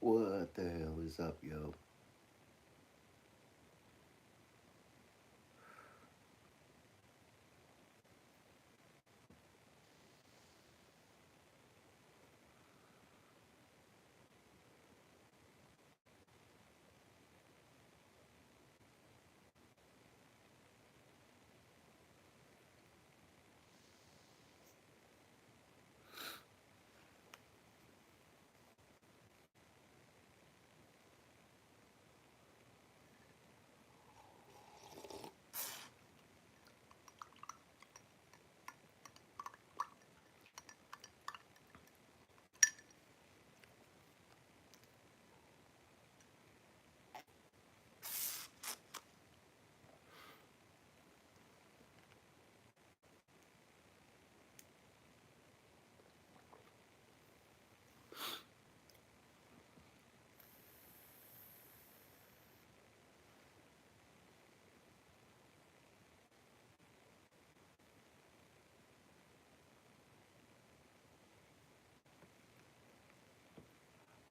What the hell is up, yo?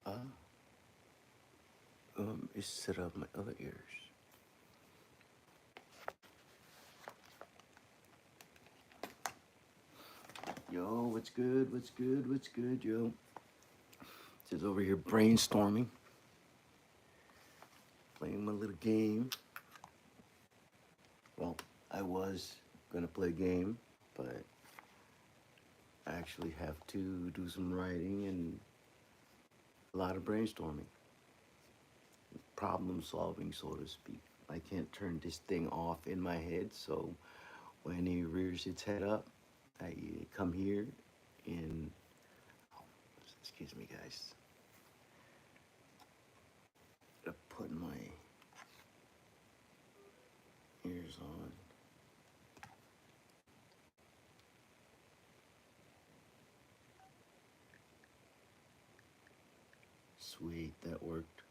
Uh, let set up my other ears. Yo, what's good? What's good? What's good, yo? Just over here brainstorming, playing my little game. Well, I was gonna play a game, but I actually have to do some writing and a lot of brainstorming, problem solving, so to speak. I can't turn this thing off in my head, so when he rears its head up, I come here and, oh, excuse me, guys. To put my ears on. Sweet, that worked.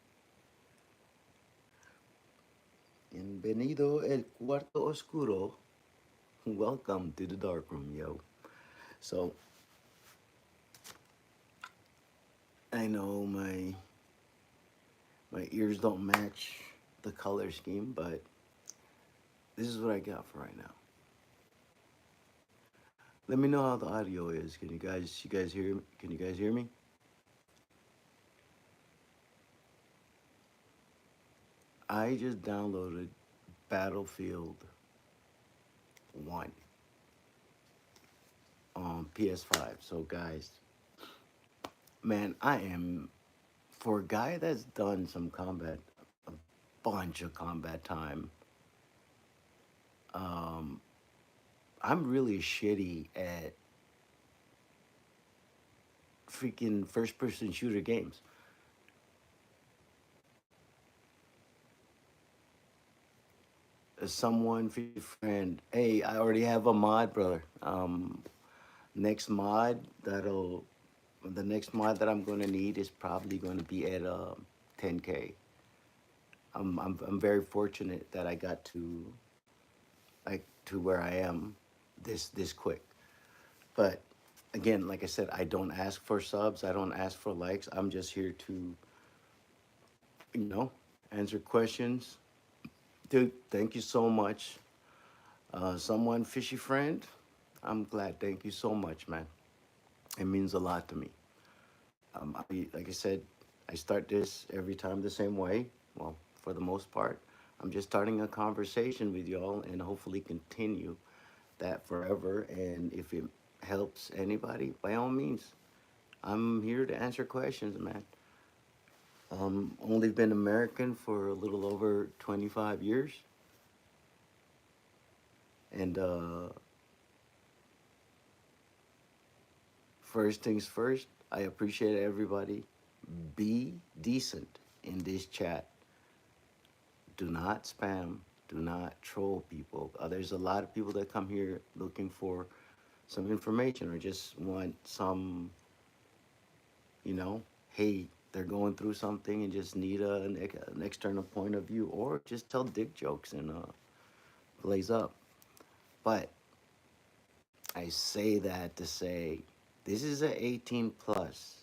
Bienvenido el Cuarto Oscuro. Welcome to the dark room, yo. So, I know my ears don't match the color scheme, but this is what I got for right now. Let me know how the audio is. You guys hear? Can you guys hear me? I just downloaded Battlefield 1 on PS5. So, guys, man, I am, for a guy that's done some combat, a bunch of combat time, um, I'm really shitty at freaking first person shooter games. As someone, friend, hey, I already have a mod, brother. Next mod that'll, the next mod that I'm gonna need is probably gonna be at 10K. I'm very fortunate that I got to, like, to where I am this quick. But again, like I said, I don't ask for subs. I don't ask for likes. I'm just here to, you know, answer questions. Dude, thank you so much. Someone fishy friend. I'm glad. Thank you so much, man. It means a lot to me. Like I said, I start this every time the same way. Well, for the most part, I'm just starting a conversation with y'all and hopefully continue that forever. And if it helps anybody, by all means, I'm here to answer questions, man. Only been American for a little over 25 years. And first things first, I appreciate everybody. Be decent in this chat. Do not spam. Do not troll people. There's a lot of people that come here looking for some information or just want some, you know, hey, they're going through something and just need an external point of view, or just tell dick jokes and blaze up. But I say that to say this is a 18 plus.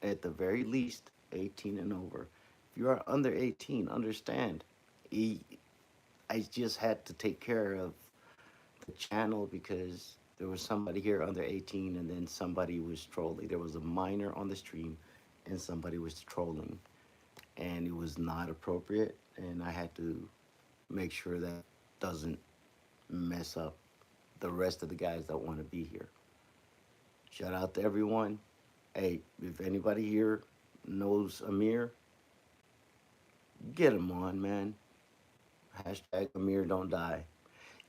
at the very least 18 and over. If you are under 18, understand. E- I just had to take care of the channel because there was somebody here under 18 and then somebody was trolling. There was a minor on the stream and somebody was trolling and it was not appropriate and I had to make sure that doesn't mess up the rest of the guys that want to be here. Shout out to everyone. Hey, if anybody here knows Amir, get him on, man. Hashtag Amir don't die.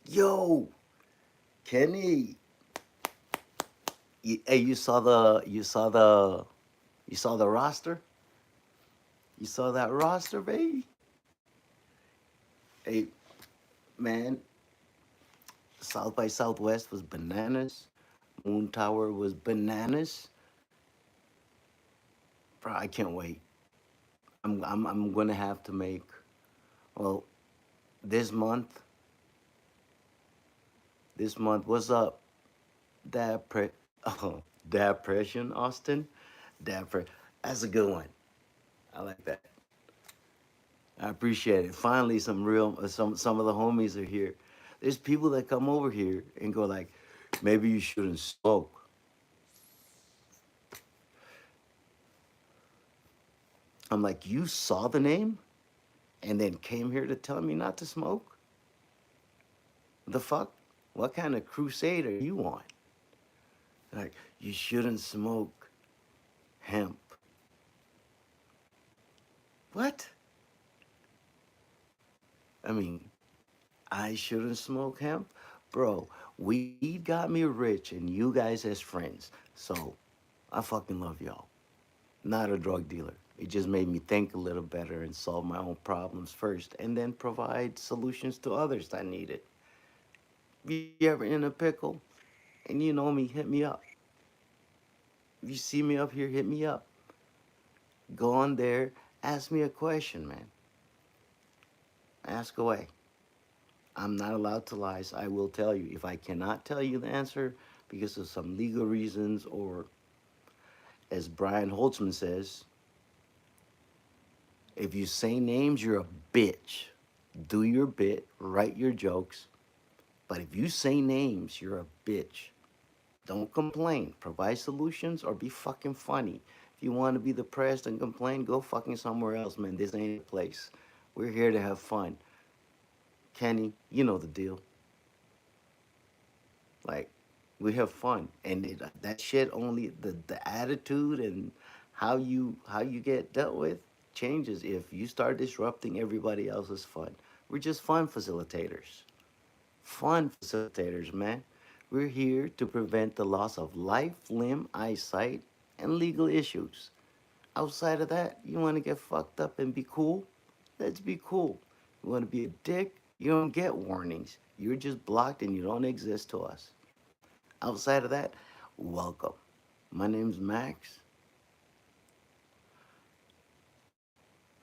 Yo, Kenny. Hey, you saw the roster. You saw that roster, baby. Hey, man. South by Southwest was bananas. Moon Tower was bananas. Bro, I can't wait. I'm gonna have to make. Well, this month. This month. What's up? Dad pre. Oh, Depression, Austin. That's a good one. I like that. I appreciate it. Finally, some real some of the homies are here. There's people that come over here and go like, maybe you shouldn't smoke. I'm like, you saw the name and then came here to tell me not to smoke? The fuck? What kind of crusade are you on? Like, you shouldn't smoke hemp. What? I mean, I shouldn't smoke hemp? Bro, weed got me rich and you guys as friends. So I fucking love y'all. Not a drug dealer. It just made me think a little better and solve my own problems first and then provide solutions to others that need it. If you ever in a pickle and you know me, hit me up. If you see me up here, hit me up. Go on there, ask me a question, man. Ask away. I'm not allowed to lie, so I will tell you. If I cannot tell you the answer because of some legal reasons, or as Brian Holtzman says, if you say names, you're a bitch. Do your bit, write your jokes. But if you say names, you're a bitch. Don't complain. Provide solutions or be fucking funny. If you want to be depressed and complain, go fucking somewhere else, man. This ain't a place. We're here to have fun. Kenny, you know the deal. Like, we have fun, and that shit only the attitude and how you get dealt with changes if you start disrupting everybody else's fun. We're just fun facilitators. Fun facilitators, man. We're here to prevent the loss of life, limb, eyesight, and legal issues. Outside of that, you want to get fucked up and be cool? Let's be cool. You want to be a dick? You don't get warnings. You're just blocked and you don't exist to us. Outside of that, welcome. My name's Max.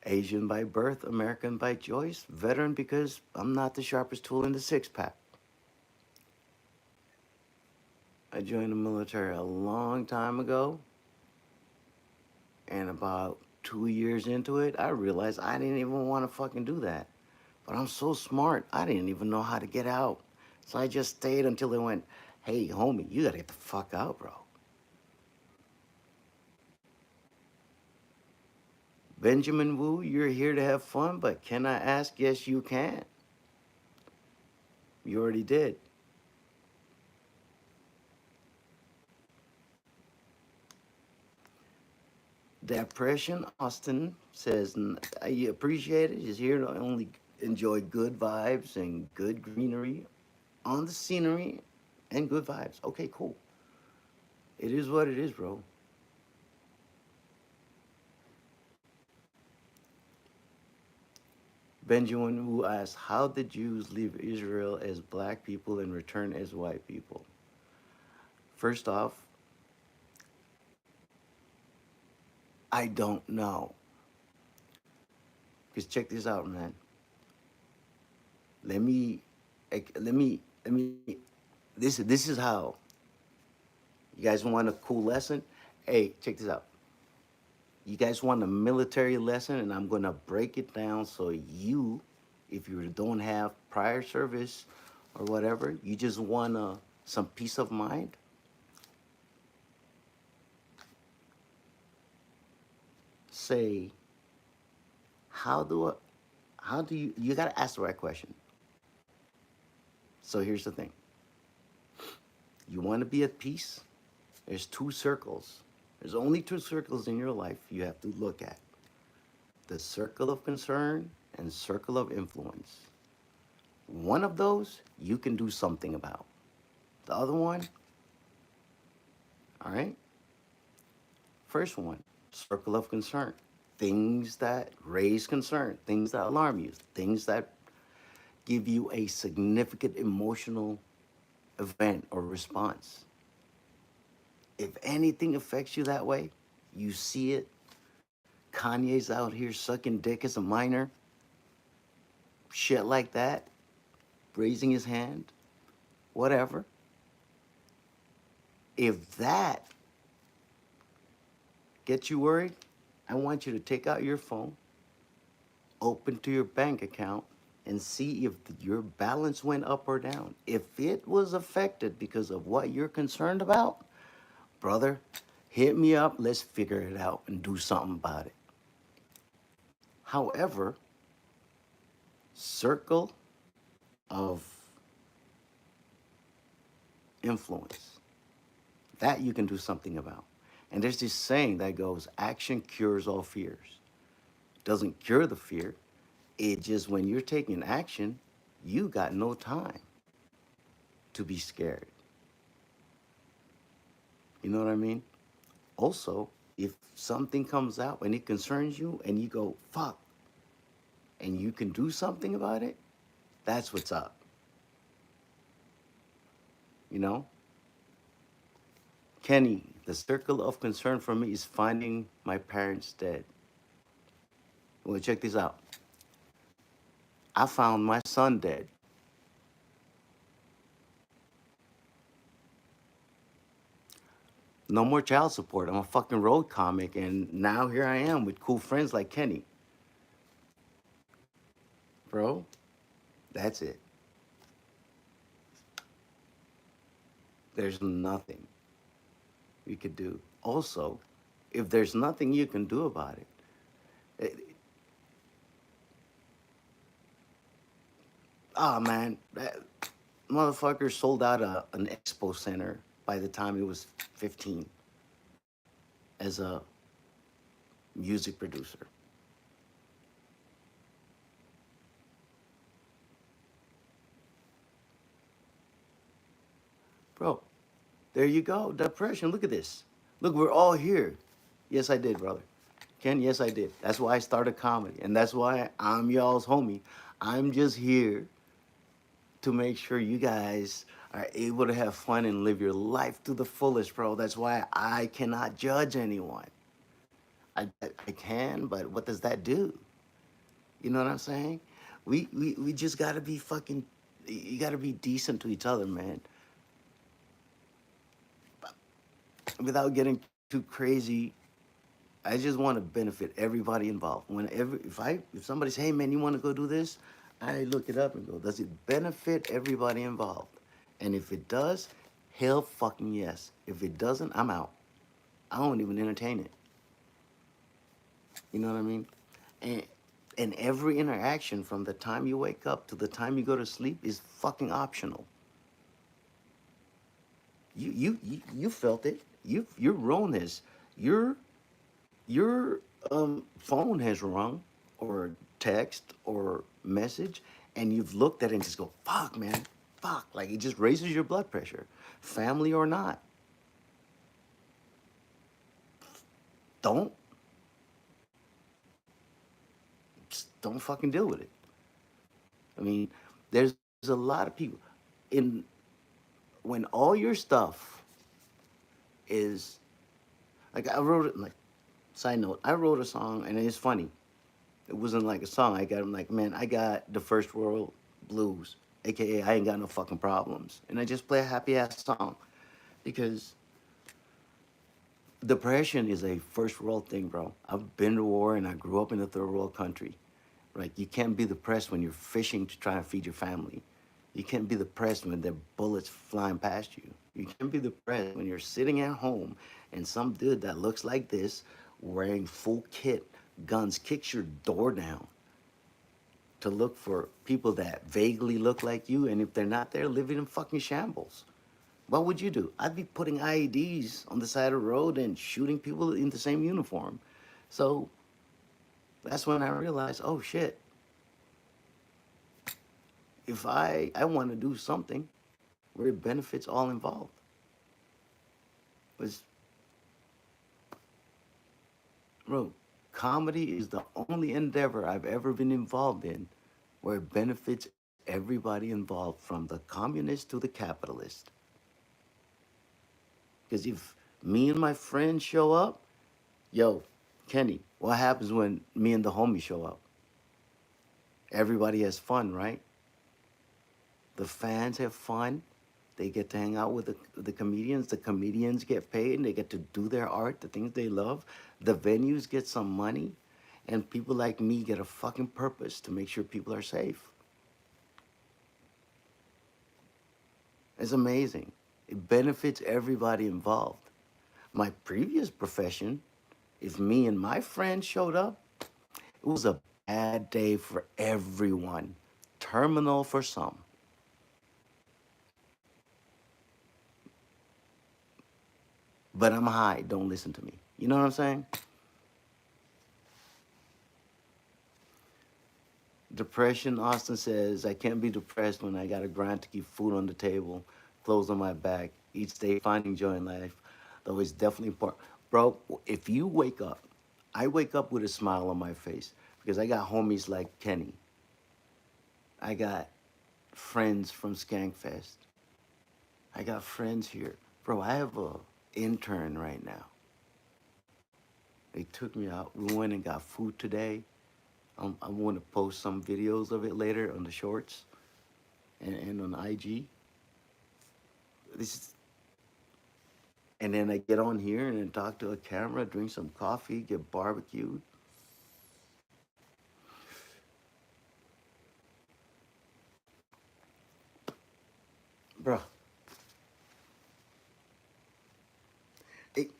Asian by birth, American by choice, veteran because I'm not the sharpest tool in the six pack. I joined the military a long time ago, and about 2 years into it, I realized I didn't even want to fucking do that. But I'm so smart, I didn't even know how to get out. So I just stayed until they went, hey, homie, you gotta get the fuck out, bro. Benjamin Wu, you're here to have fun, but can I ask? Yes, you can. You already did. Depression Austin says, I appreciate it. He's here to only enjoy good vibes and good greenery on the scenery and good vibes. Okay, cool. It is what it is, bro. Benjamin who asks, how did Jews leave Israel as black people and return as white people? First off, I don't know. Because check this out, man. Let me, let me. This is how. You guys want a cool lesson? Hey, check this out. You guys want a military lesson, and I'm gonna break it down so you, if you don't have prior service or whatever, you just want some peace of mind. Say, how do I, how do you gotta ask the right question. So here's the thing: you want to be at peace. There's two circles. There's only two circles in your life you have to look at: the circle of concern and circle of influence. One of those you can do something about. The other one, all right? First one, circle of concern. Things that raise concern, things that alarm you, things that give you a significant emotional event or response. If anything affects you that way, you see it. Kanye's out here sucking dick as a minor, shit like that, raising his hand, whatever. If that gets you worried, I want you to take out your phone, open to your bank account, and see if your balance went up or down. If it was affected because of what you're concerned about, brother, hit me up. Let's figure it out and do something about it. However, circle of influence, that you can do something about. And there's this saying that goes, action cures all fears. Doesn't cure the fear. It just, when you're taking action, you got no time to be scared. You know what I mean? Also, if something comes out and it concerns you and you go, fuck, and you can do something about it, that's what's up. You know? Kenny, the circle of concern for me is finding my parents dead. Well, check this out. I found my son dead. No more child support. I'm a fucking road comic, and now here I am with cool friends like Kenny. Bro, that's it. There's nothing we could do. Also, if there's nothing you can do about it, oh man, that motherfucker sold out an expo center by the time he was 15 as a music producer. Bro, there you go. Depression. Look at this. Look, we're all here. Yes, I did, brother. Ken, yes, I did. That's why I started comedy. And that's why I'm y'all's homie. I'm just here to make sure you guys are able to have fun and live your life to the fullest, bro. That's why I cannot judge anyone. I can, but what does that do? You know what I'm saying? We just gotta be fucking, you gotta be decent to each other, man. Without getting too crazy, I just want to benefit everybody involved. Whenever, if somebody say, hey man, you want to go do this, I look it up and go, does it benefit everybody involved? And if it does, hell fucking yes. If it doesn't, I'm out. I won't even entertain it. You know what I mean? And and every interaction from the time you wake up to the time you go to sleep is fucking optional. You felt it. Your role is your your phone has rung or text or message, and you've looked at it and just go, fuck, man, fuck. Like it just raises your blood pressure, family or not. Don't just don't fucking deal with it. I mean, there's a lot of people in when all your stuff is like I wrote it like side note, I wrote a song and it's funny. It wasn't like a song. I got him like, man, I got the first world blues, aka I ain't got no fucking problems. And I just play a happy ass song because Depression is a first world thing, bro. I've been to war and I grew up in a third world country. Right? You can't be depressed when you're fishing to try and feed your family. You can't be depressed when there are bullets flying past you. You can't be depressed when you're sitting at home and some dude that looks like this, wearing full kit, guns, kicks your door down to look for people that vaguely look like you, and if they're not there, living in fucking shambles. What would you do? I'd be putting IEDs on the side of the road and shooting people in the same uniform. So that's when I realized, oh shit, if I want to do something where it benefits all involved. Was bro, comedy is the only endeavor I've ever been involved in where it benefits everybody involved, from the communist to the capitalist. Because if me and my friends show up, yo, Kenny, what happens when me and the homie show up? Everybody has fun, right? The fans have fun. They get to hang out with the comedians. The comedians get paid and they get to do their art, the things they love. The venues get some money. And people like me get a fucking purpose to make sure people are safe. It's amazing. It benefits everybody involved. My previous profession, if me and my friends showed up, it was a bad day for everyone. Terminal for some. But I'm high. Don't listen to me. You know what I'm saying? Depression, Austin says, I can't be depressed when I got to grind to keep food on the table, clothes on my back, each day finding joy in life. Though it's definitely important. Bro, if you wake up, I wake up with a smile on my face because I got homies like Kenny. I got friends from Skankfest. I got friends here. Bro, I have a intern right now. They took me out. We went and got food today. I want to post some videos of it later on the shorts and on IG. This is, and then I get on here and then talk to a camera, drink some coffee, get barbecued. Bro, it,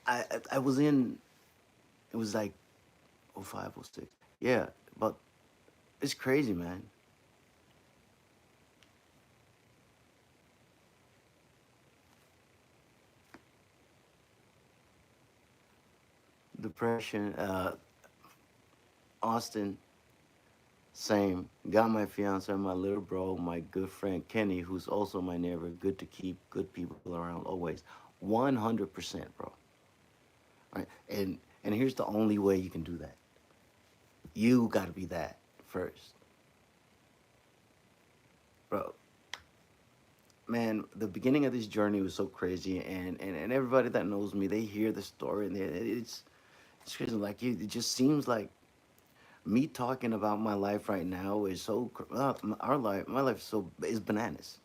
I was in, it was like '05, '06. Yeah, but it's crazy, man. Depression, Austin, same. Got my fiance, my little bro, my good friend Kenny, who's also my neighbor. Good to keep good people around always. 100%, bro. Right? And here's the only way you can do that. You got to be that first, bro. Man, the beginning of this journey was so crazy, and everybody that knows me, they hear the story, and it's crazy. Like it just seems like me talking about my life right now is so our life, my life is bananas.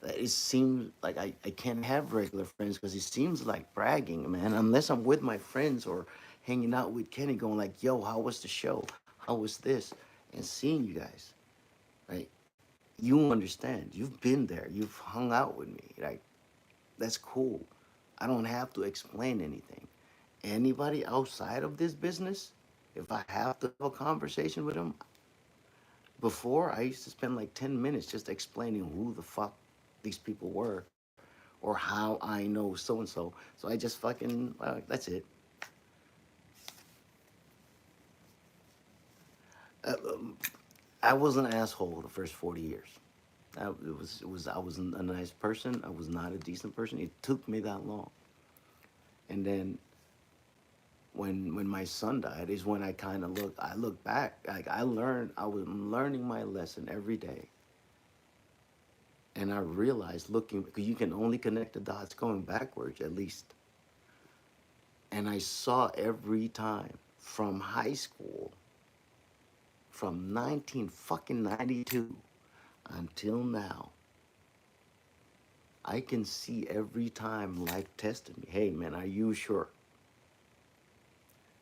It seems like I can't have regular friends because it seems like bragging, man. Unless I'm with my friends or hanging out with Kenny, going like, "Yo, how was the show? How was this?" And seeing you guys, right? You understand. You've been there. You've hung out with me. Like that's cool. I don't have to explain anything. Anybody outside of this business, if I have to have a conversation with them, before I used to spend like 10 minutes just explaining who the fuck these people were or how I know so and so. So I just fucking that's it. I was an asshole the first 40 years. It was I wasn't a nice person. I was not a decent person. It took me that long, and then when my son died is when I look back. Like I was learning my lesson every day, and I realized looking because you can only connect the dots going backwards at least. And I saw every time from high school, from 19 fucking 92 until now, I can see every time life tested me. Hey, man, are you sure?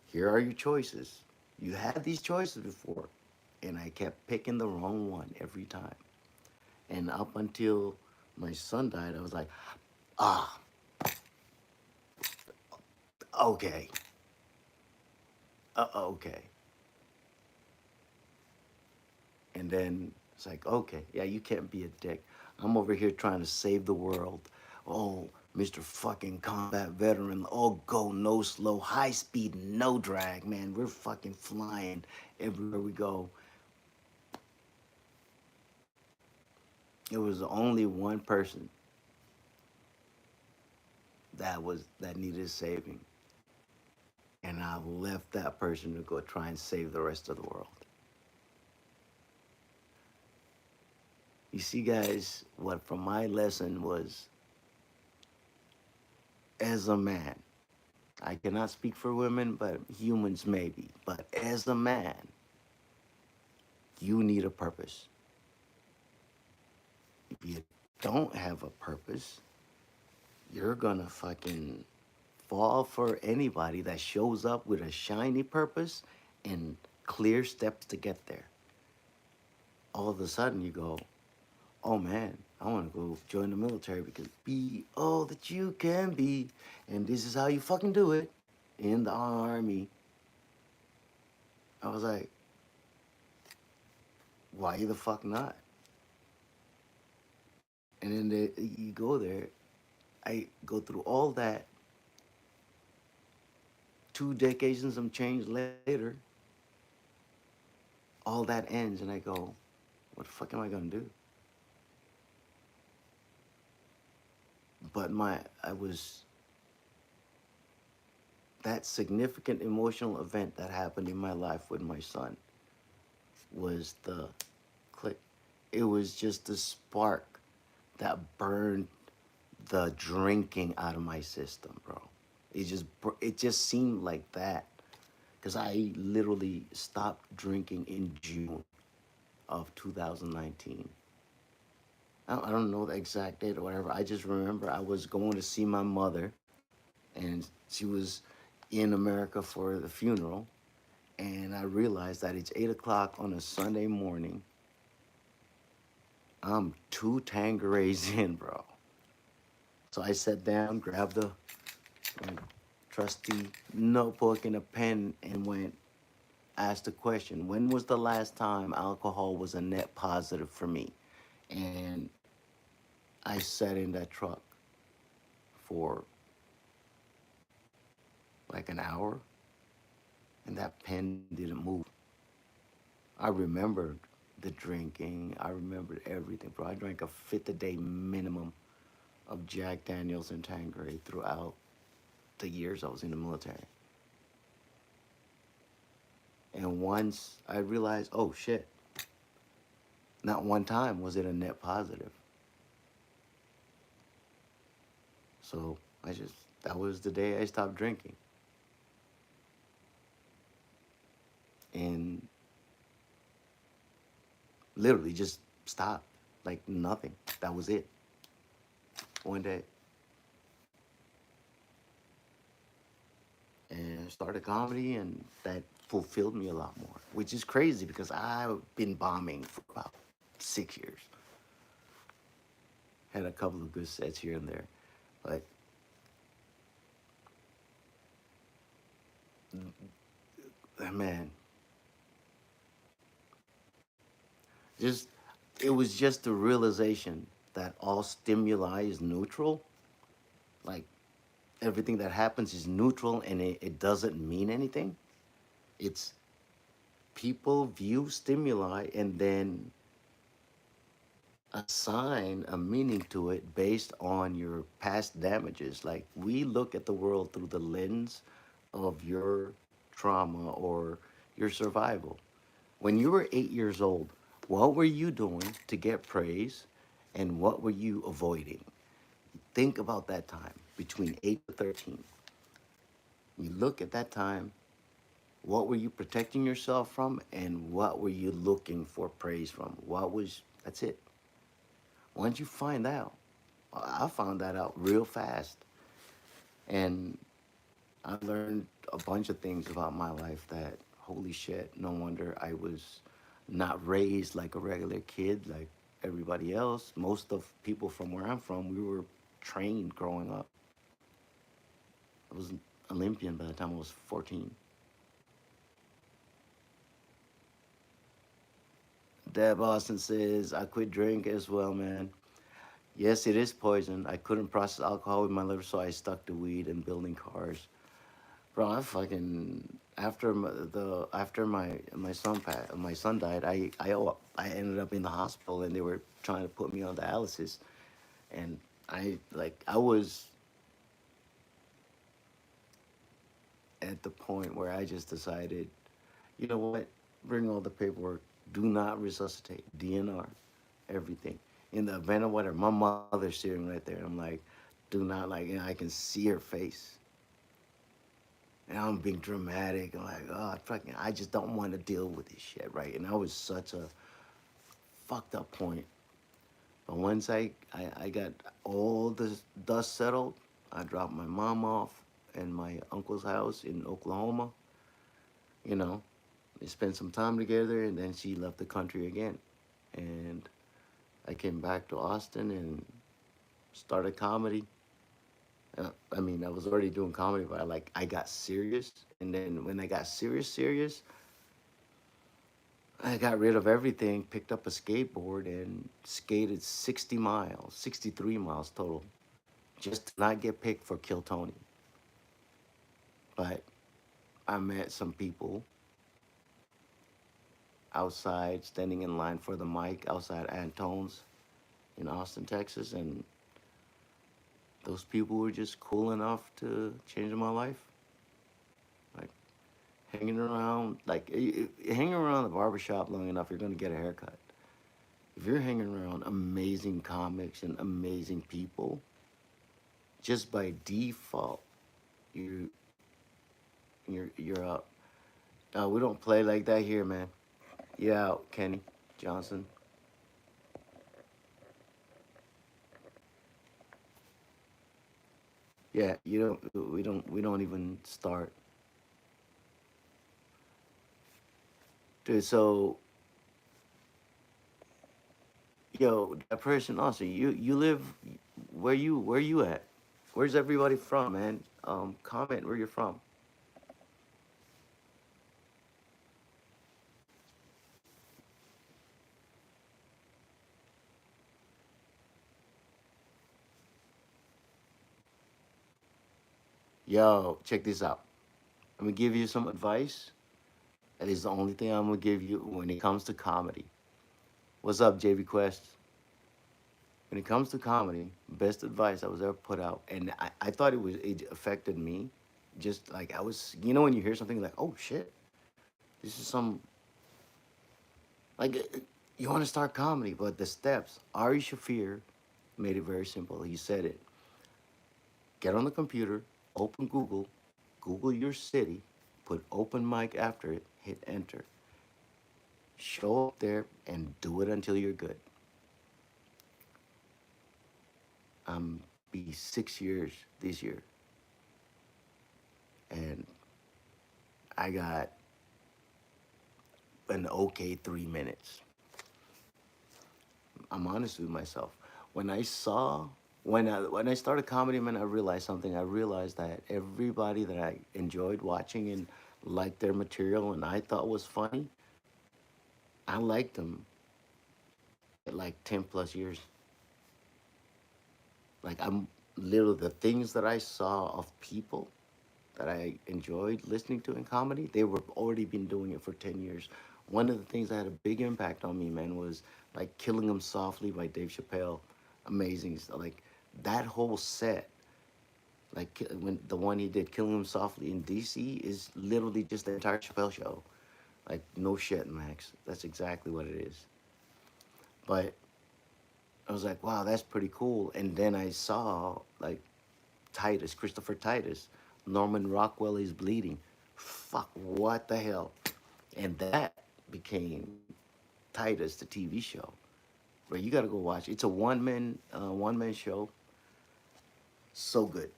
Here are your choices. You had these choices before. And I kept picking the wrong one every time. And up until my son died, I was like, ah, okay, okay. And then it's like, okay, yeah, you can't be a dick. I'm over here trying to save the world. Oh, Mr. fucking combat veteran. Oh, go no slow, high speed, no drag, man. We're fucking flying everywhere we go. It was only one person that needed saving, and I left that person to go try and save the rest of the world. You see, guys, what from my lesson was, as a man, I cannot speak for women, but humans maybe. But as a man, you need a purpose. If you don't have a purpose, you're gonna fucking fall for anybody that shows up with a shiny purpose and clear steps to get there. All of a sudden, you go, oh man, I want to go join the military because be all that you can be, and this is how you fucking do it in the army. I was like, why the fuck not? And then you go there. I go through all that. 2 decades and some change later, all that ends, and I go, what the fuck am I gonna do? But I was that significant emotional event that happened in my life with my son was the click. It was just the spark that burned the drinking out of my system, bro. It just seemed like that because I literally stopped drinking in June of 2019. I don't know the exact date or whatever. I just remember I was going to see my mother, and she was in America for the funeral. And I realized that it's 8 o'clock on a Sunday morning. I'm two Tanquerays in, bro. So I sat down, grabbed a trusty notebook and a pen, and went asked the question: when was the last time alcohol was a net positive for me? And I sat in that truck for like an hour, and that pen didn't move. I remembered the drinking. I remembered everything, bro. I drank a fifth a day minimum of Jack Daniels and Tanqueray throughout the years I was in the military. And once I realized, oh shit, not one time was it a net positive. So that was the day I stopped drinking. And literally just stopped. Like nothing. That was it. One day. And started comedy, and that fulfilled me a lot more, which is crazy because I've been bombing for about 6 years. Had a couple of good sets here and there. But man, just it was just the realization that all stimuli is neutral. Like everything that happens is neutral, and it doesn't mean anything. It's people view stimuli and then assign a meaning to it based on your past damages. Like we look at the world through the lens of your trauma or your survival. When you were 8 years old, what were you doing to get praise, and what were you avoiding? Think about that time between 8 to 13. You look at that time, what were you protecting yourself from, and what were you looking for praise from? That's it. Once you find out, I found that out real fast, and I learned a bunch of things about my life that holy shit, no wonder I was not raised like a regular kid like everybody else. Most of people from where I'm from, we were trained growing up. I was an Olympian by the time I was 14. Deb Austin says, I quit drink as well, man. Yes, it is poison. I couldn't process alcohol with my liver, so I stuck to weed and building cars. Bro, I fucking after my son died, I ended up in the hospital and they were trying to put me on dialysis, and I was at the point where I just decided, you know what, bring all the paperwork, do not resuscitate, DNR, everything. In the event of whatever, my mother's sitting right there, and I'm like, do not like, and I can see her face. And I'm being dramatic. I'm like, oh, fucking, I just don't want to deal with this shit, right? And I was such a fucked up point. But once I got all the dust settled, I dropped my mom off in my uncle's house in Oklahoma. You know, we spent some time together, and then she left the country again. And I came back to Austin and started comedy. I mean, I was already doing comedy, but I got serious. And then when I got serious, I got rid of everything, picked up a skateboard, and skated 60 miles, 63 miles total, just to not get picked for Kill Tony. But I met some people outside, standing in line for the mic outside Antone's in Austin, Texas, and those people were just cool enough to change my life. Like hanging around, hanging around the barbershop long enough, you're gonna get a haircut. If you're hanging around amazing comics and amazing people, just by default, you you're up. We don't play like that here, man. You out, Kenny Johnson. Yeah, you don't. We don't even start. Dude, so yo, that person also. You live where you at? Where's everybody from, man? Comment where you're from. Yo, check this out. I'm gonna give you some advice. That is the only thing I'm gonna give you when it comes to comedy. What's up, JV Quest? When it comes to comedy, best advice I was ever put out, and I thought it affected me. Just like I was, when you hear something like, oh shit, this is some like you want to start comedy, but the steps. Ari Shafir made it very simple. He said it. Get on the computer, open Google, Google your city, put open mic after it, hit enter. Show up there and do it until you're good. Be 6 years this year, and I got an okay 3 minutes. I'm honest with myself. When I saw when I started comedy, man, I realized something. I realized that everybody that I enjoyed watching and liked their material and I thought was funny, I liked them at like 10 plus years. Like I'm literally the things that I saw of people that I enjoyed listening to in comedy, they were already been doing it for 10 years. One of the things that had a big impact on me, man, was like "Killing 'Em Softly" by Dave Chappelle. Amazing, like that whole set. Like when the one he did, "Killing 'Em Softly" in DC, is literally just the entire Chappelle show. Like no shit, Max. That's exactly what it is. But I was like, wow, that's pretty cool. And then I saw like Titus, Christopher Titus, Norman Rockwell is bleeding. Fuck, what the hell? And that became Titus, the TV show, where you got to go watch. It's a one man show. So good.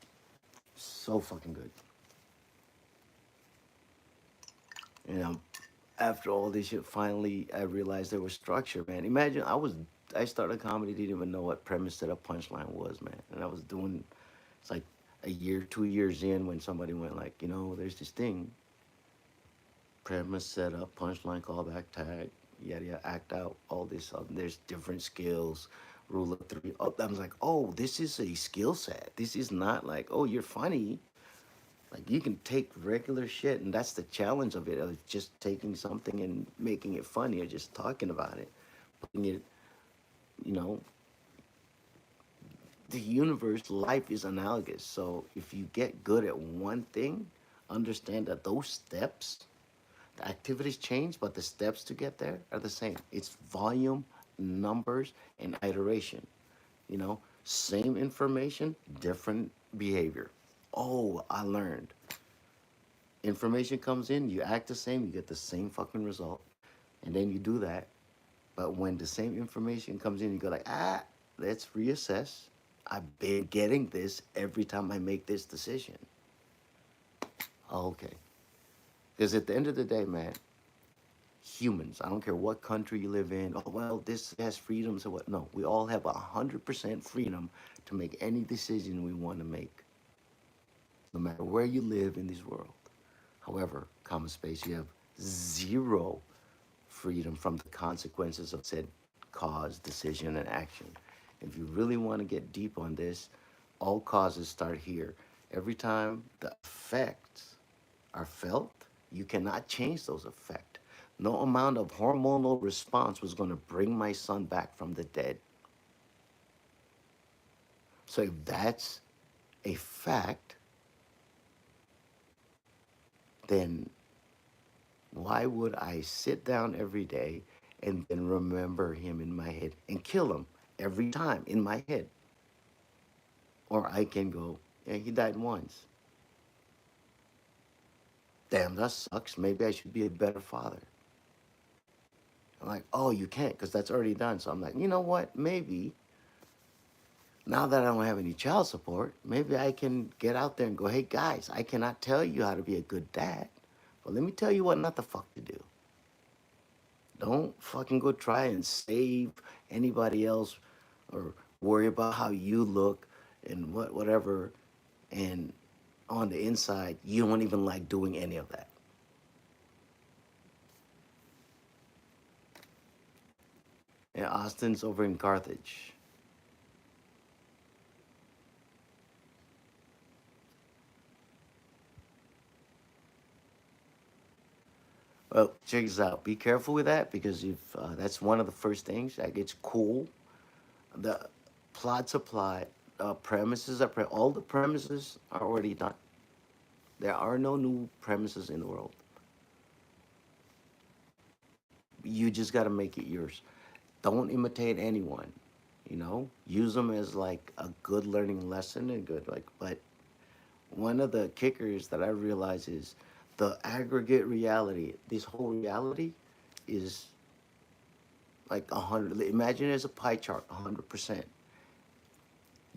So fucking good. You know, after all this shit, finally I realized there was structure, man. Imagine I started comedy, didn't even know what premise set up punchline was, man. And I was doing it's like a year, 2 years in when somebody went like, there's this thing, premise set up, punchline, callback, tag, yada yada, act out, all this. There's different skills, rule of three. Oh, I was like, oh, this is a skill set. This is not like, oh, you're funny. Like you can take regular shit, and that's the challenge of it, of just taking something and making it funny, or just talking about it, putting it, you know, the universe, life is analogous. So if you get good at one thing, understand that those steps, the activities change, but the steps to get there are the same. It's volume, numbers, and iteration. Same information, different behavior. Oh, I learned. Information comes in, you act the same, you get the same fucking result. And then you do that. But when the same information comes in, you go like, let's reassess. I've been getting this every time I make this decision. Okay. Because at the end of the day, man, humans, I don't care what country you live in, oh, well, this has freedoms or what. No, we all have 100% freedom to make any decision we want to make, no matter where you live in this world. However, common space, you have zero freedom from the consequences of said cause, decision, and action. If you really want to get deep on this, all causes start here. Every time the effects are felt, you cannot change those effects. No amount of hormonal response was going to bring my son back from the dead. So if that's a fact, then why would I sit down every day and then remember him in my head and kill him every time in my head? Or I can go, yeah, he died once. Damn, that sucks. Maybe I should be a better father. I'm like, oh, you can't because that's already done. So I'm like, you know what? Maybe now that I don't have any child support, maybe I can get out there and go, hey, guys, I cannot tell you how to be a good dad. But let me tell you what not the fuck to do. Don't fucking go try and save anybody else or worry about how you look and whatever. And on the inside, you don't even like doing any of that. And Austin's over in Carthage. Well, check this out. Be careful with that because if that's one of the first things. Like it's cool. The plots apply. Premises are all the premises are already done. There are no new premises in the world. You just got to make it yours. Don't imitate anyone. Use them as like a good learning lesson and good like. But one of the kickers that I realize is the aggregate reality. This whole reality is like 100. Imagine there's a pie chart, 100%.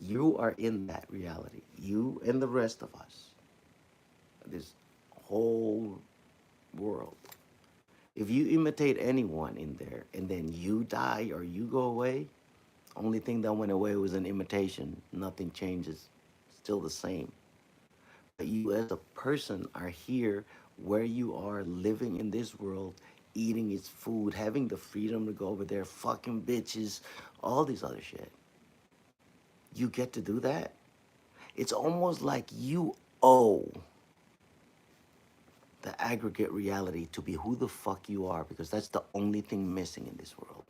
You are in that reality. You and the rest of us. This whole world. If you imitate anyone in there and then you die or you go away, only thing that went away was an imitation. Nothing changes. Still the same. But you as a person are here where you are living in this world, eating its food, having the freedom to go over there, fucking bitches, all these other shit. You get to do that. It's almost like you owe the aggregate reality to be who the fuck you are because that's the only thing missing in this world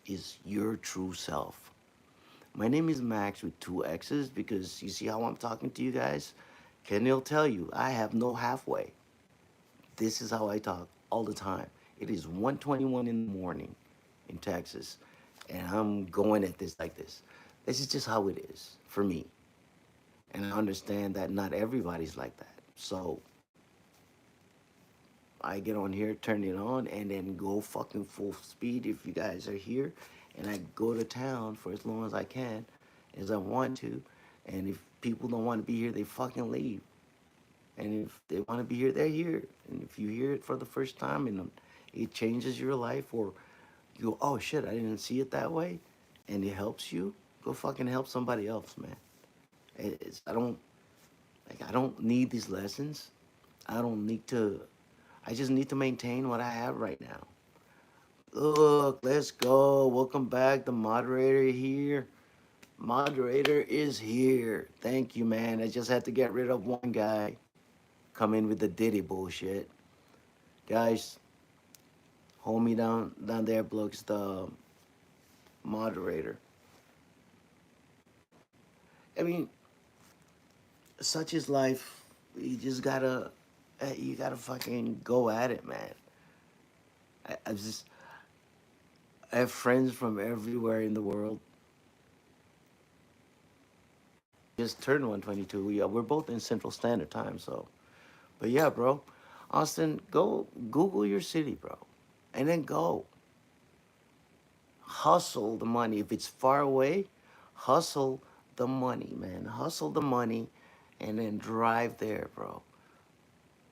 is your true self. My name is Max with two X's because you see how I'm talking to you guys? Kenny will tell you I have no halfway. This is how I talk all the time. It is 1:21 in the morning in Texas and I'm going at this like this. This is just how it is for me. And I understand that not everybody's like that. So I get on here, turn it on, and then go fucking full speed if you guys are here. And I go to town for as long as I can, as I want to. And if people don't want to be here, they fucking leave. And if they want to be here, they're here. And if you hear it for the first time and it changes your life, or you go, oh shit, I didn't see it that way, and it helps you, go fucking help somebody else, man. I don't need these lessons. I don't need to. I just need to maintain what I have right now. Look, let's go. Welcome back. The moderator here. Moderator is here. Thank you, man. I just had to get rid of one guy. Come in with the Diddy bullshit. Guys, hold me down there, Blooks, the moderator. I mean, such is life. You gotta fucking go at it, man. I just, I have friends from everywhere in the world. Just turned 122. We're both in Central Standard Time, so. But yeah, bro, Austin, go Google your city, bro, and then go hustle the money. If it's far away, hustle the money, man. Hustle the money, and then drive there, bro,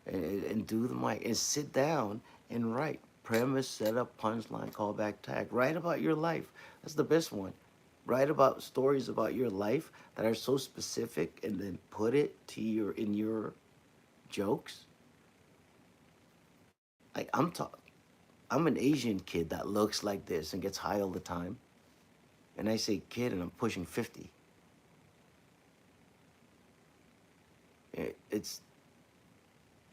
and do the mic and sit down and write premise, setup, punchline, callback, tag. Write about your life. That's the best one. Write about stories about your life that are so specific, and then put it to your in your jokes. Like I'm an Asian kid that looks like this and gets high all the time. And I say kid, and I'm pushing 50. It's,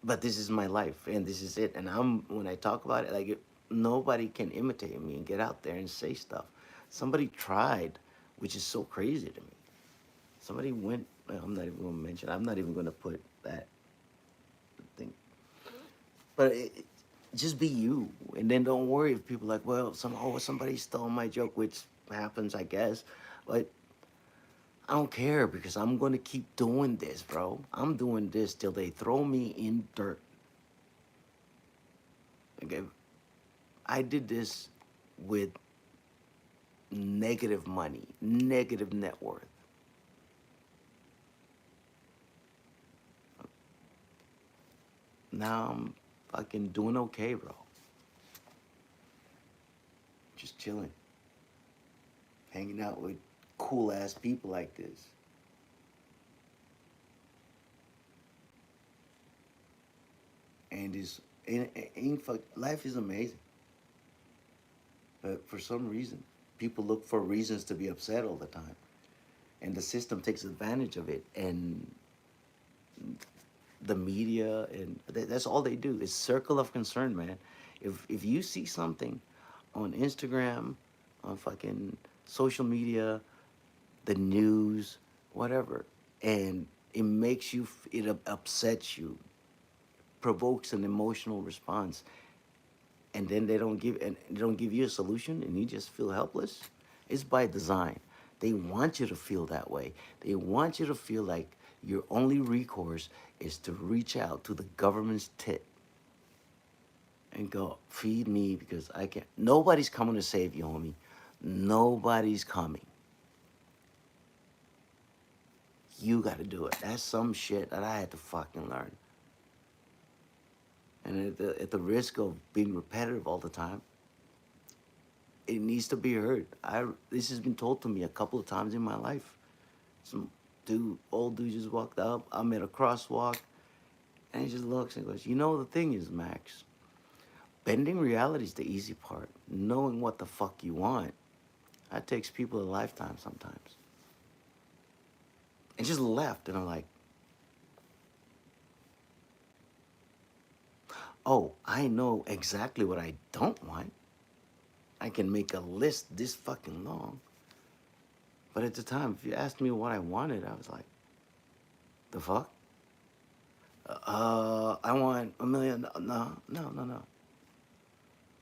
but this is my life, and this is it. And when I talk about it, like nobody can imitate me and get out there and say stuff. Somebody tried, which is so crazy to me. Somebody went. I'm not even going to mention. I'm not even going to put that thing. But just be you, and then don't worry if people are like, well, somebody stole my joke, which happens, I guess. But I don't care, because I'm gonna keep doing this, bro. I'm doing this till they throw me in dirt. Okay, I did this with negative money, negative net worth. Now I'm fucking doing okay, bro. Just chilling, hanging out with cool ass people like this. And life is amazing. But for some reason, people look for reasons to be upset all the time. And the system takes advantage of it. And the media, and that's all they do. It's circle of concern, man. If you see something on Instagram, on fucking social media, the news, whatever, and it makes you, it upsets you, provokes an emotional response, and then they don't give you a solution, and you just feel helpless. It's by design. They want you to feel that way. They want you to feel like your only recourse is to reach out to the government's tit and go, feed me, because I can't. Nobody's coming to save you, homie. Nobody's coming. You got to do it. That's some shit that I had to fucking learn. And at the risk of being repetitive all the time, it needs to be heard. This has been told to me a couple of times in my life. Some old dude just walked up. I'm at a crosswalk, and he just looks and goes, "You know, the thing is, Max, bending reality is the easy part. Knowing what the fuck you want, that takes people a lifetime sometimes." And just left, and I'm like, oh, I know exactly what I don't want. I can make a list this fucking long. But at the time, if you asked me what I wanted, I was like, the fuck? I want $1 million. No, no, no, no.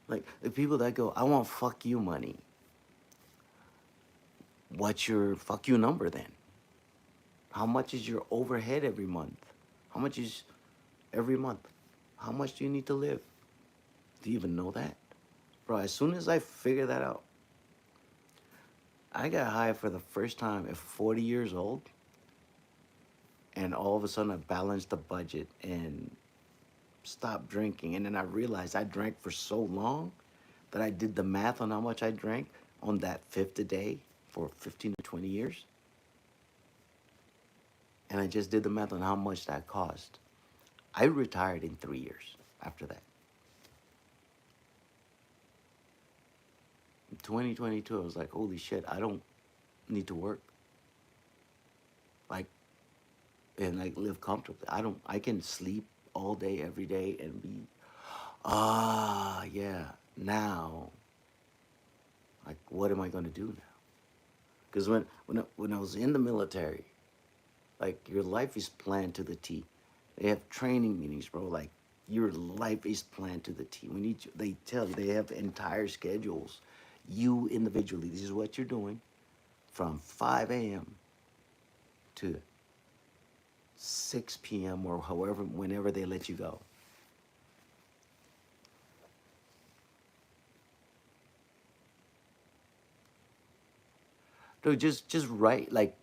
Like, the people that go, I want fuck you money. What's your fuck you number then? How much is your overhead every month? How much is every month? How much do you need to live? Do you even know that? Bro, as soon as I figured that out, I got high for the first time at 40 years old. And all of a sudden, I balanced the budget and stopped drinking. And then I realized I drank for so long that I did the math on how much I drank on that fifth a day for 15 to 20 years. And I just did the math on how much that cost. I retired in 3 years after that. In 2022, I was like, holy shit, I don't need to work. Like, and like live comfortably. I can sleep all day, every day and be, yeah, now, like, what am I going to do now? Because when I was in the military, like, your life is planned to the T. They have training meetings, bro. Like, your life is planned to the T. They tell you, they have entire schedules. You individually, this is what you're doing from 5 a.m. to 6 p.m. or however, whenever they let you go. Dude, just write. Like,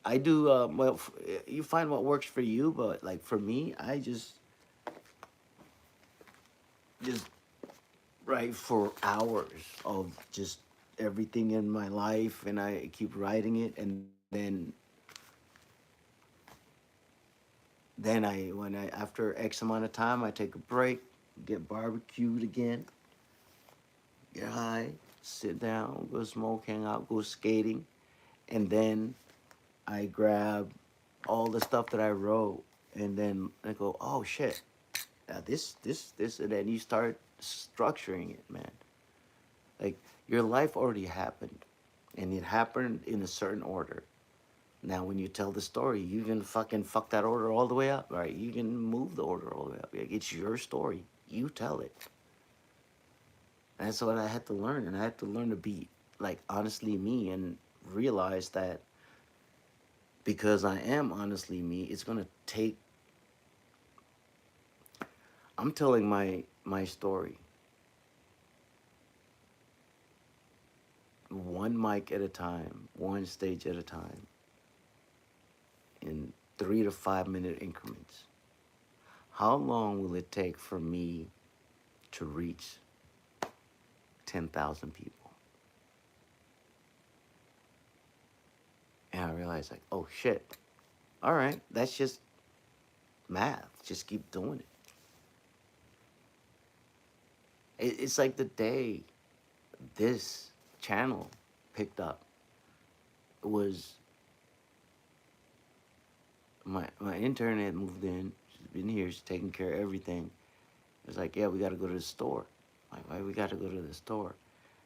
I do. Well, you find what works for you, but like for me, I just write for hours of just everything in my life, and I keep writing it, and then when I after X amount of time, I take a break, get barbecued again, get high, sit down, go smoke, hang out, go skating, and then I grab all the stuff that I wrote, and then I go, oh shit, this, and then you start structuring it, man. Like, your life already happened, and it happened in a certain order. Now, when you tell the story, you can fucking fuck that order all the way up, right? You can move the order all the way up. Like, it's your story. You tell it. And that's what I had to learn, and I had to learn to be like honestly me, and realize that because I am honestly me, it's gonna take. I'm telling my story one mic at a time, one stage at a time, in 3 to 5 minute increments. How long will it take for me to reach 10,000 people? And I realized, like, oh shit. All right, that's just math. Just keep doing it. It's like the day this channel picked up, it was my intern had moved in. She's been here. She's taking care of everything. It was like, yeah, we got to go to the store. Like, why we got to go to the store?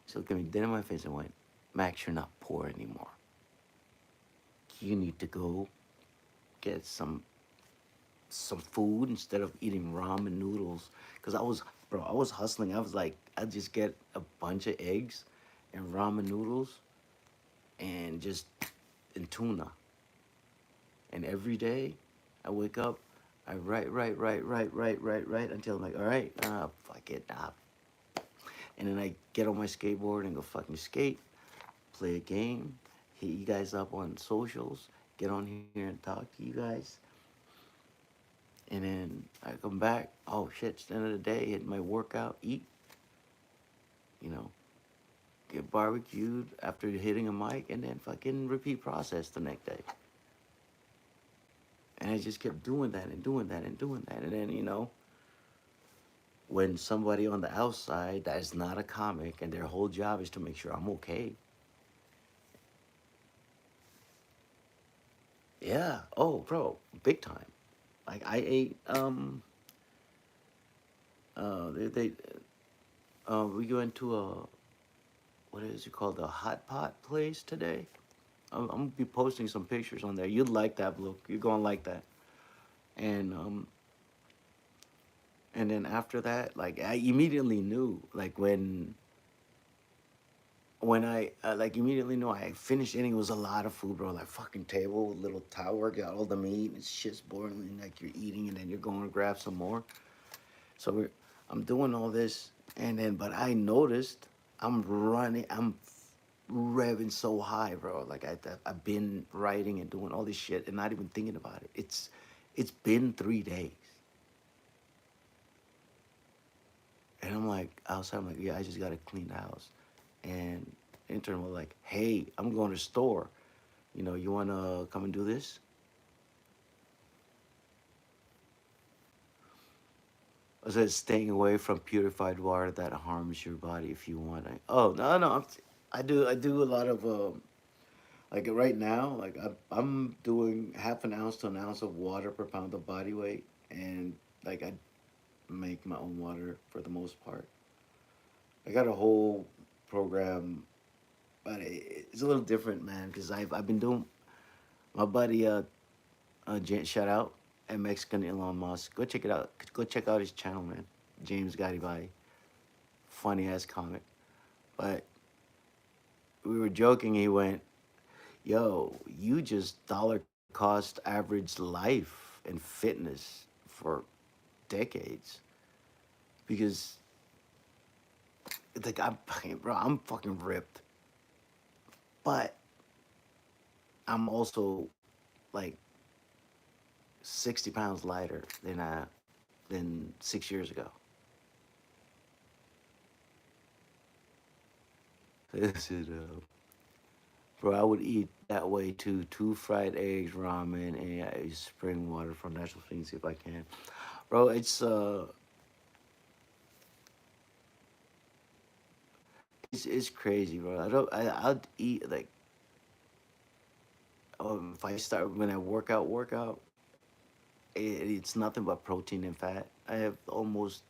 She looked at me dead in my face and went, Max, you're not poor anymore. You need to go get some food instead of eating ramen noodles. Cause I was hustling. I was like, I'd just get a bunch of eggs and ramen noodles and just and tuna. And every day I wake up, I write until I'm like, all right, fuck it, And then I get on my skateboard and go fucking skate, play a game, hit you guys up on socials, get on here and talk to you guys. And then I come back, oh shit, it's the end of the day, hit my workout, eat, you know, get barbecued after hitting a mic, and then fucking repeat process the next day. And I just kept doing that and doing that and doing that. And then, when somebody on the outside that is not a comic and their whole job is to make sure I'm okay. Yeah. Oh, bro, big time. Like, I ate, they we went to what is it called, a hot pot place today. I'm gonna be posting some pictures on there. You'd like that, Blue. You're gonna like that. And and then after that, like, I immediately knew, like, when I like immediately knew I finished eating. It was a lot of food, bro. Like, fucking table, little tower, got all the meat. And shit's boiling, like you're eating, and then you're going to grab some more. So I'm doing all this, and then but I noticed I'm running. revving so high, bro. Like I've been writing and doing all this shit and not even thinking about it. It's been 3 days, and I'm like outside. I'm like, yeah, I just gotta clean the house, and intern was like, hey, I'm going to the store. You wanna come and do this? I said, staying away from purified water that harms your body if you want. Oh no, no, I do a lot of like right now, like I'm doing half an ounce to an ounce of water per pound of body weight, and like I make my own water for the most part. I got a whole program, but it's a little different, man, because I've been doing my buddy shout out at Mexican Elon Musk. Go check it out. Go check out his channel, man. James Garibai, funny ass comic. But we were joking. He went, "Yo, you just dollar cost average life and fitness for decades because it's like bro, I'm fucking ripped, but I'm also like 60 pounds lighter than 6 years ago. This is bro, I would eat that way too. Two fried eggs, ramen, and spring water from Natural Springs if I can. Bro, it's crazy, bro. I'd eat like if I start when I workout, it's nothing but protein and fat. I have almost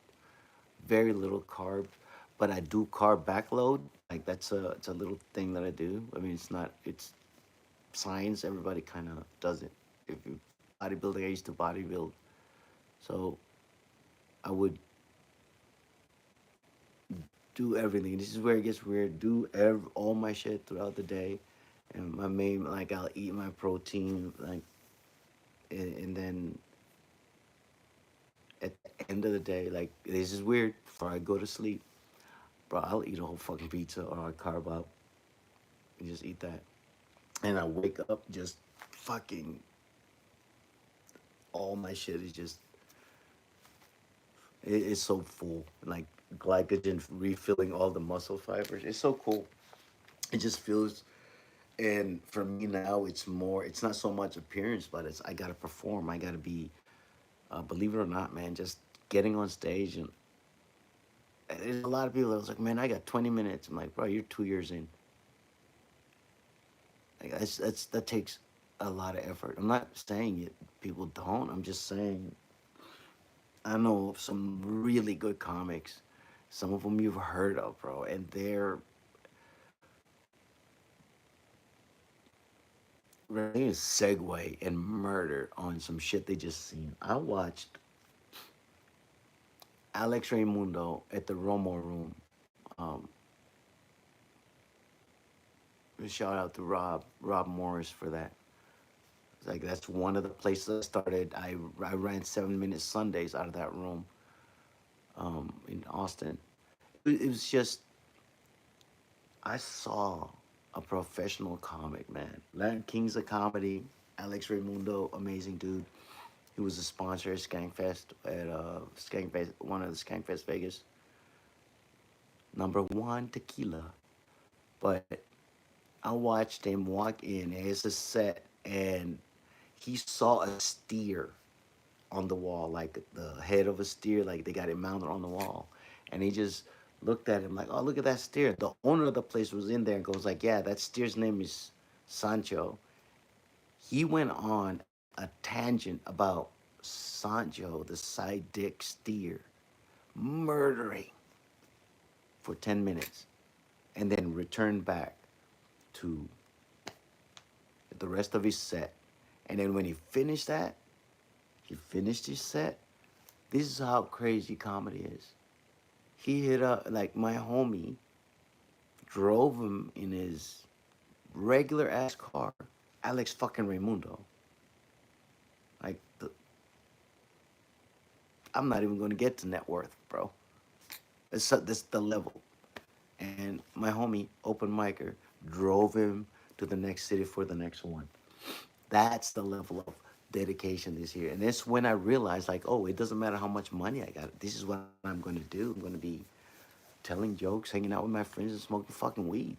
very little carbs, but I do carb backload. Like it's a little thing that I do. I mean, it's science. Everybody kind of does it. If you bodybuilding, I used to bodybuild, so I would do everything. This is where it gets weird. Do all my shit throughout the day, and my main like I'll eat my protein like, and then at the end of the day, like this is weird. Before I go to sleep, bro, I'll eat a whole fucking pizza or I carb up and just eat that, and I wake up just fucking all my shit is just it's so full like glycogen refilling all the muscle fibers. It's so cool. It just feels. And for me now, it's not so much appearance, but it's I gotta perform. I gotta be, believe it or not, man. Just getting on stage, and there's a lot of people that was like, man, I got 20 minutes. I'm like, bro, you're 2 years in. Like that takes a lot of effort. I'm not saying it. People don't. I'm just saying I know some really good comics. Some of them you've heard of, bro, and they're ready to segue and murder on some shit they just seen. I watched Alex Raimundo at the Romo Room. Um, Shout out to Rob Morris for that. It's like that's one of the places I started. I ran 7 minute Sundays out of that room in Austin. It was just I saw a professional comic, man. Latin Kings of Comedy, Alex Raimundo, amazing dude. He was a sponsor at Skankfest at Skankfest, one of the Skankfest Vegas. Number one tequila. But I watched him walk in. It's a set, and he saw a steer on the wall, like the head of a steer, like they got it mounted on the wall, and he just looked at him like, "Oh, look at that steer." The owner of the place was in there and goes like, "Yeah, that steer's name is Sancho." He went on a tangent about Sancho, the side dick steer, murdering for 10 minutes, and then returned back to the rest of his set. And then when he finished that, he finished his set. This is how crazy comedy is. He hit up like my homie drove him in his regular ass car, Alex fucking Raimundo. Like I'm not even gonna get to net worth, bro. That's the level. And my homie, open micer, drove him to the next city for the next one. That's the level of dedication this year. And that's when I realized, like, oh, it doesn't matter how much money I got. This is what I'm going to do. I'm going to be telling jokes, hanging out with my friends, and smoking fucking weed.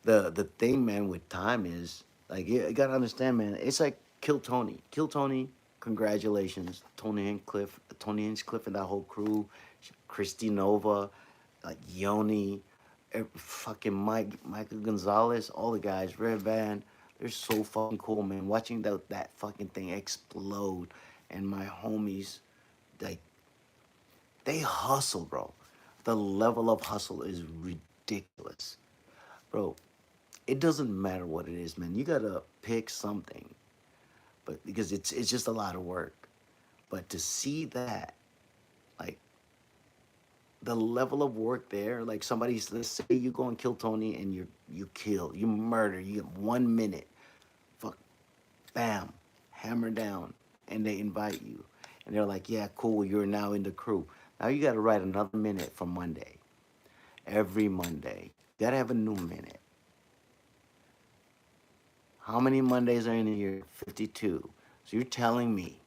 The thing, man, with time is like you gotta understand, man. It's like Kill Tony. Kill Tony. Congratulations, Tony Hinchcliffe, and that whole crew. Christy Nova, like Yoni, fucking Michael Gonzalez, all the guys, Red Band. They're so fucking cool, man. Watching that fucking thing explode, and my homies, like they hustle, bro. The level of hustle is ridiculous, bro. It doesn't matter what it is, man. You gotta pick something, but because it's just a lot of work. But to see that, like the level of work there, like somebody's, let's say you go and kill Tony and you kill, you murder, you get 1 minute, fuck, bam, hammer down, and they invite you, and they're like, yeah, cool, you're now in the crew. Now you gotta write another minute for Monday. Every Monday, you gotta have a new minute. How many Mondays are in a year? 52. So you're telling me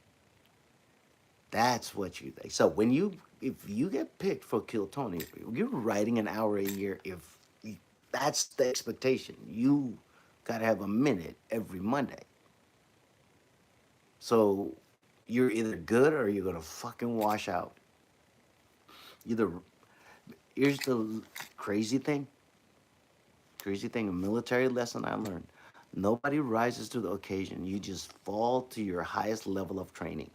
that's what you think. So if you get picked for Kill Tony, you're writing an hour a year. If you, that's the expectation, you gotta have a minute every Monday. So you're either good or you're gonna fucking wash out. Either here's the crazy thing, crazy thing, a military lesson I learned. Nobody rises to the occasion. You just fall to your highest level of training.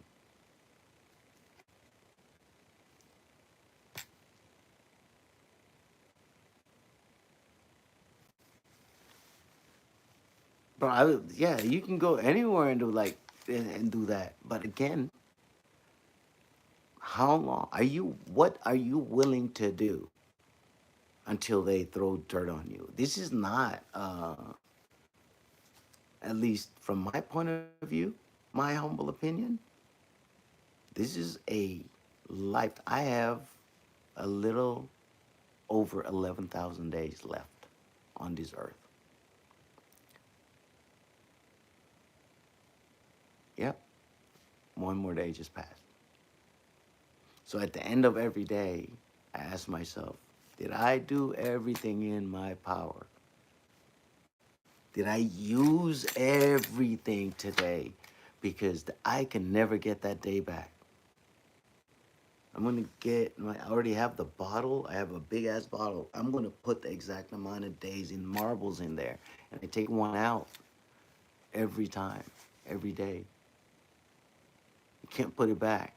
But yeah, you can go anywhere and do like and do that. But again, how long are you? What are you willing to do until they throw dirt on you? This is not, at least from my point of view, my humble opinion. This is a life. I have a little over 11,000 days left on this earth. Yep, one more day just passed. So at the end of every day, I ask myself, did I do everything in my power? Did I use everything today? Because I can never get that day back. I'm gonna I already have the bottle. I have a big ass bottle. I'm gonna put the exact amount of days in marbles in there, and I take one out every time, every day. You can't put it back.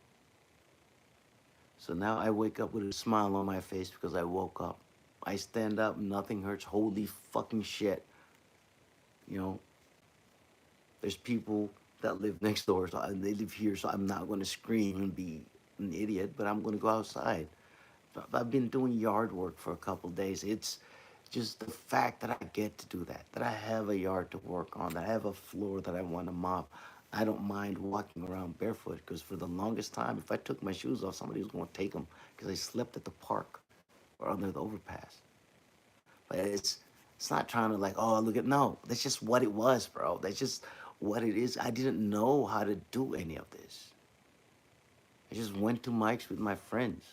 So now I wake up with a smile on my face because I woke up. I stand up, nothing hurts. Holy fucking shit. You know, there's people that live next door, so they live here, so I'm not going to scream and be an idiot, but I'm going to go outside. I've been doing yard work for a couple days. It's just the fact that I get to do that, that I have a yard to work on, that I have a floor that I want to mop. I don't mind walking around barefoot because for the longest time, if I took my shoes off, somebody was going to take them because I slept at the park or under the overpass. But it's not trying to like, oh, look at, no, that's just what it was, bro. That's just what it is. I didn't know how to do any of this. I just went to mics with my friends.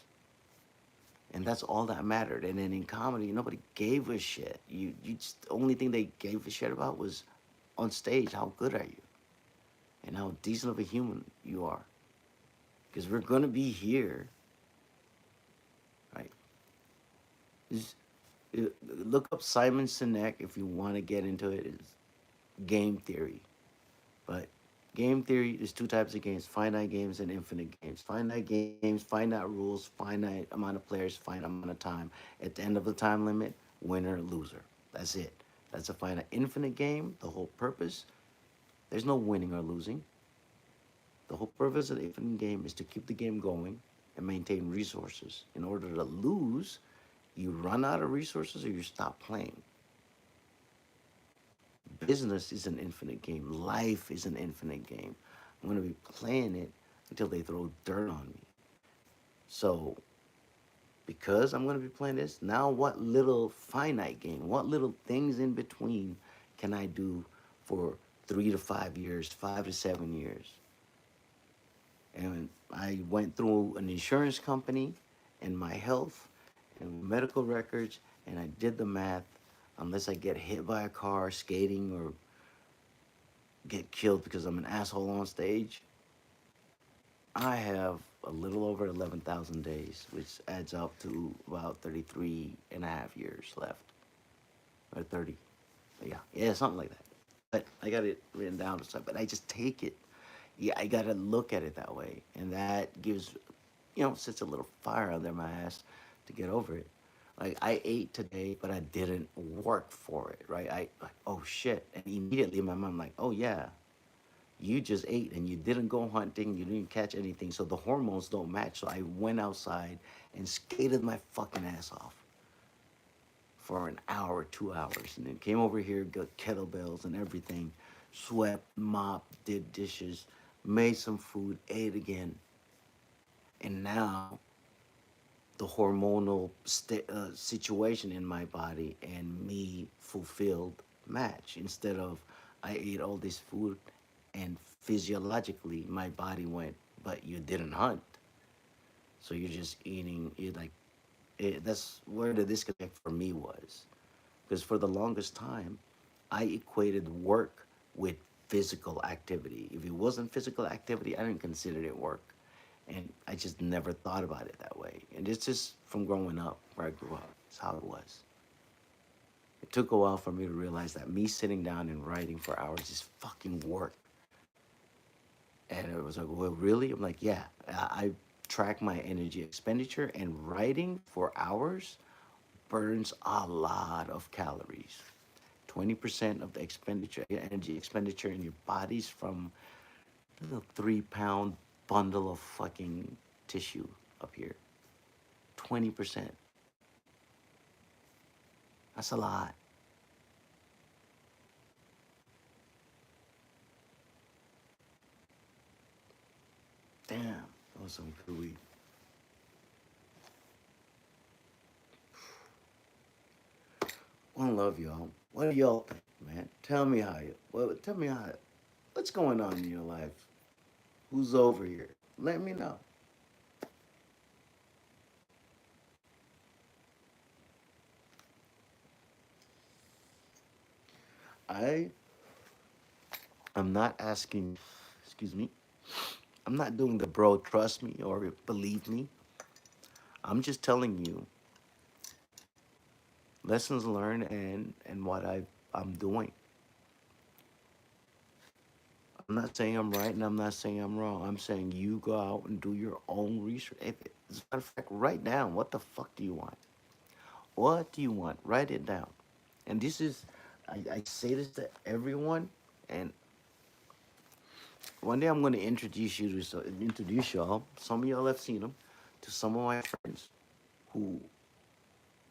And that's all that mattered. And then in comedy, nobody gave a shit. You just, the only thing they gave a shit about was on stage, how good are you? And how decent of a human you are. Because we're gonna be here, right? Just, look up Simon Sinek if you want to get into it. It's game theory. But game theory is two types of games: finite games and infinite games. Finite games, finite rules, finite amount of players, finite amount of time. At the end of the time limit, winner, loser. That's it. That's a finite. Infinite game, the whole purpose, there's no winning or losing. The whole purpose of the infinite game is to keep the game going and maintain resources. In order to lose, you run out of resources or you stop playing. Business is an infinite game. Life is an infinite game. I'm going to be playing it until they throw dirt on me. So because I'm going to be playing this, now what little finite game, what little things in between can I do for 3 to 5 years, 5 to 7 years? And I went through an insurance company and my health and medical records, and I did the math. Unless I get hit by a car skating or get killed because I'm an asshole on stage, I have a little over 11,000 days, which adds up to about 33 and a half years left. Or 30. Yeah, something like that. But I got it written down, so, but I just take it. Yeah, I got to look at it that way. And that gives, sets a little fire under my ass to get over it. Like, I ate today, but I didn't work for it, right? Like, oh shit. And immediately my mom, like, oh yeah, you just ate and you didn't go hunting, you didn't catch anything, so the hormones don't match. So I went outside and skated my fucking ass off for an hour, 2 hours, and then came over here, got kettlebells and everything, swept, mopped, did dishes, made some food, ate again, and now the hormonal situation in my body and me fulfilled match. Instead of I ate all this food and physiologically my body went, but you didn't hunt, so you're just eating. You like that's where the disconnect for me was, because for the longest time I equated work with physical activity. If it wasn't physical activity, I didn't consider it work. And I just never thought about it that way. And it's just from growing up, where I grew up. It's how it was. It took a while for me to realize that me sitting down and writing for hours is fucking work. And it was like, well, really? I'm like, yeah. I track my energy expenditure, and writing for hours burns a lot of calories. 20% of the expenditure, energy expenditure in your body's from a little 3 pound bundle of fucking tissue up here. 20%. That's a lot. Damn, that was some good weed. One love, y'all. What do y'all think, man? Tell me how you. Well, tell me how. What's going on in your life? Who's over here? Let me know. I. I'm not asking. Excuse me. I'm not doing the bro. Trust me or believe me. I'm just telling you lessons learned and what I'm doing. I'm not saying I'm right and I'm not saying I'm wrong. I'm saying you go out and do your own research. As a matter of fact, write down what the fuck do you want? What do you want? Write it down. And this is, I say this to everyone. And one day I'm going to introduce you to introduce y'all. Some of y'all have seen them, to some of my friends who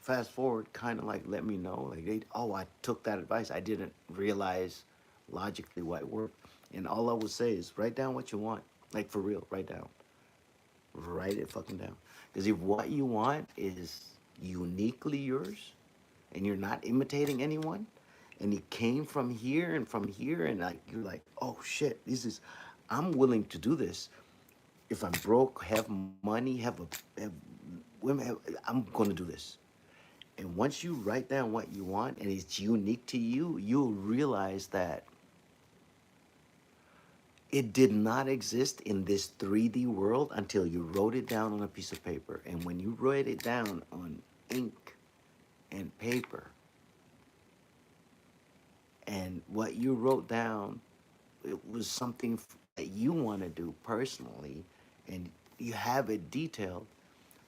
fast forward kind of like let me know like oh, I took that advice. I didn't realize logically what worked. And all I would say is write down what you want. Like for real, write down. Write it fucking down. Because if what you want is uniquely yours and you're not imitating anyone, and it came from here, and like you're like, oh shit, this is, I'm willing to do this. If I'm broke, have money, have women, I'm gonna do this. And once you write down what you want and it's unique to you, you'll realize that it did not exist in this 3D world until you wrote it down on a piece of paper. And when you write it down on ink and paper, and what you wrote down, it was something that you want to do personally, and you have it detailed,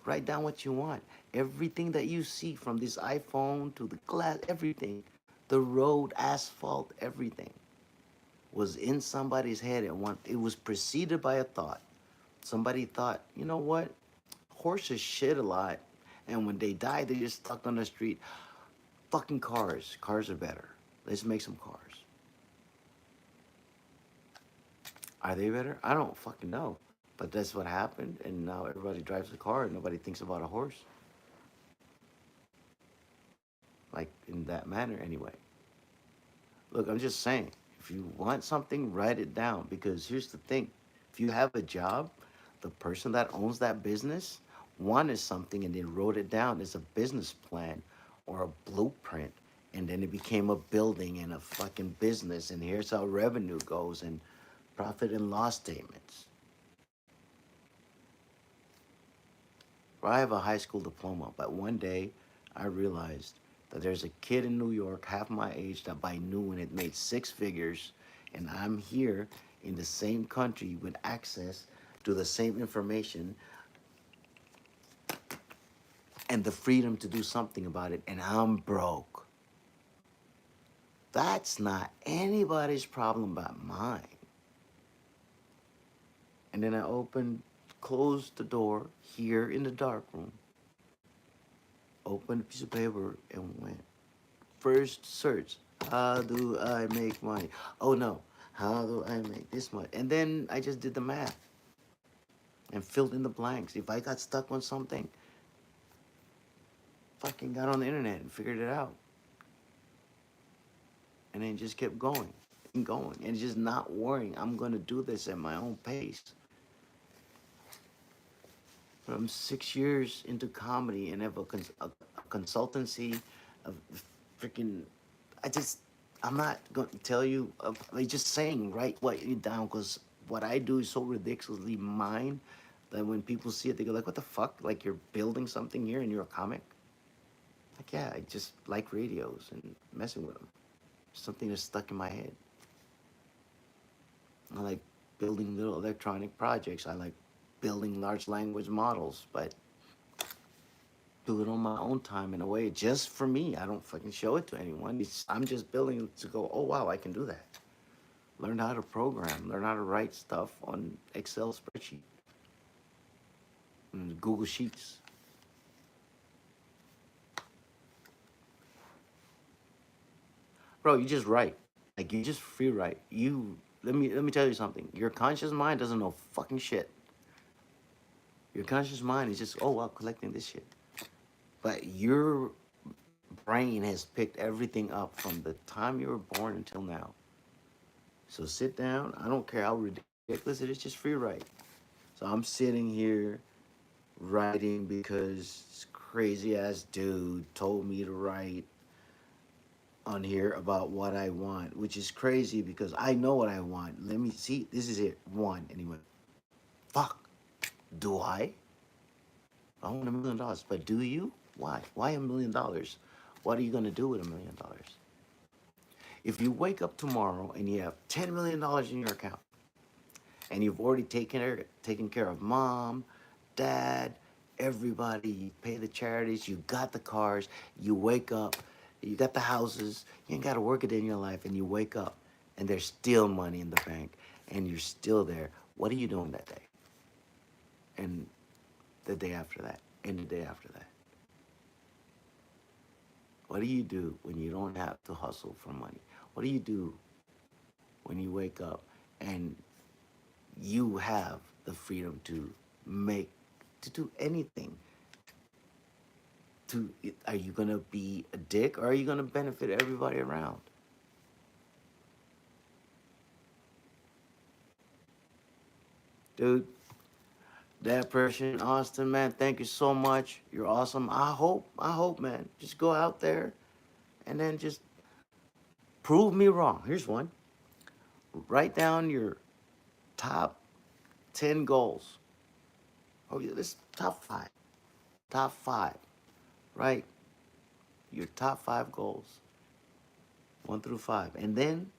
write down what you want. Everything that you see, from this iPhone to the glass, everything, the road, asphalt, everything was in somebody's head at one. It was preceded by a thought. Somebody thought, you know what? Horses shit a lot, and when they die, they're just stuck on the street. Fucking cars. Cars are better. Let's make some cars. Are they better? I don't fucking know. But that's what happened, and now everybody drives a car and nobody thinks about a horse. like in that manner anyway. Look, I'm just saying, if you want something, write it down. Because here's the thing: if you have a job, the person that owns that business wanted something and they wrote it down as a business plan or a blueprint. And then it became a building and a fucking business. And here's how revenue goes and profit and loss statements. Well, I have a high school diploma, but one day I realized that there's a kid in New York, half my age, that by noon had made six figures, and I'm here in the same country with access to the same information and the freedom to do something about it, and I'm broke. That's not anybody's problem but mine. And then I closed the door here in the dark room, opened a piece of paper, and went. First search, how do I make money? Oh no, how do I make this much? And then I just did the math and filled in the blanks. If I got stuck on something, fucking got on the internet and figured it out. And then just kept going and going and just not worrying. I'm going to do this at my own pace. But I'm 6 years into comedy and have a consultancy of freaking. I just, I'm not going to tell you. I'm just saying, write what you down because what I do is so ridiculously mine that when people see it, they go like, "What the fuck? Like you're building something here and you're a comic?" Like, yeah, I just like radios and messing with them. Something that's stuck in my head. I like building little electronic projects. I like building large language models, but do it on my own time in a way just for me. I don't fucking show it to anyone. I'm just building to go, oh wow, I can do that. Learn how to program, learn how to write stuff on Excel spreadsheet, and Google Sheets. Bro, you just write. Like you just free write. You let me tell you something. Your conscious mind doesn't know fucking shit. Your conscious mind is just, oh wow, collecting this shit. But your brain has picked everything up from the time you were born until now. So sit down. I don't care how ridiculous it is, just free write. So I'm sitting here writing because this crazy ass dude told me to write on here about what I want, which is crazy because I know what I want. Let me see. This is it. One. Anyway. Fuck. Do I? I want $1 million. But do you? Why? Why $1 million? What are you going to do with $1 million? If you wake up tomorrow and you have $10 million in your account, and you've already taken care of mom, dad, everybody, you pay the charities, you got the cars, you wake up, you got the houses, you ain't got to work a day in your life, and you wake up, and there's still money in the bank, and you're still there. What are you doing that day? And the day after that, and the day after that? What do you do when you don't have to hustle for money? What do you do when you wake up and you have the freedom to make, to do anything? To Are you gonna be a dick or are you gonna benefit everybody around? Dude, that person, Austin, man, thank you so much. You're awesome. I hope, man, just go out there and then just prove me wrong. Here's one. Write down your top 10 goals. Oh, yeah, this top five. Top five. Right? Your top five goals. One through five. And then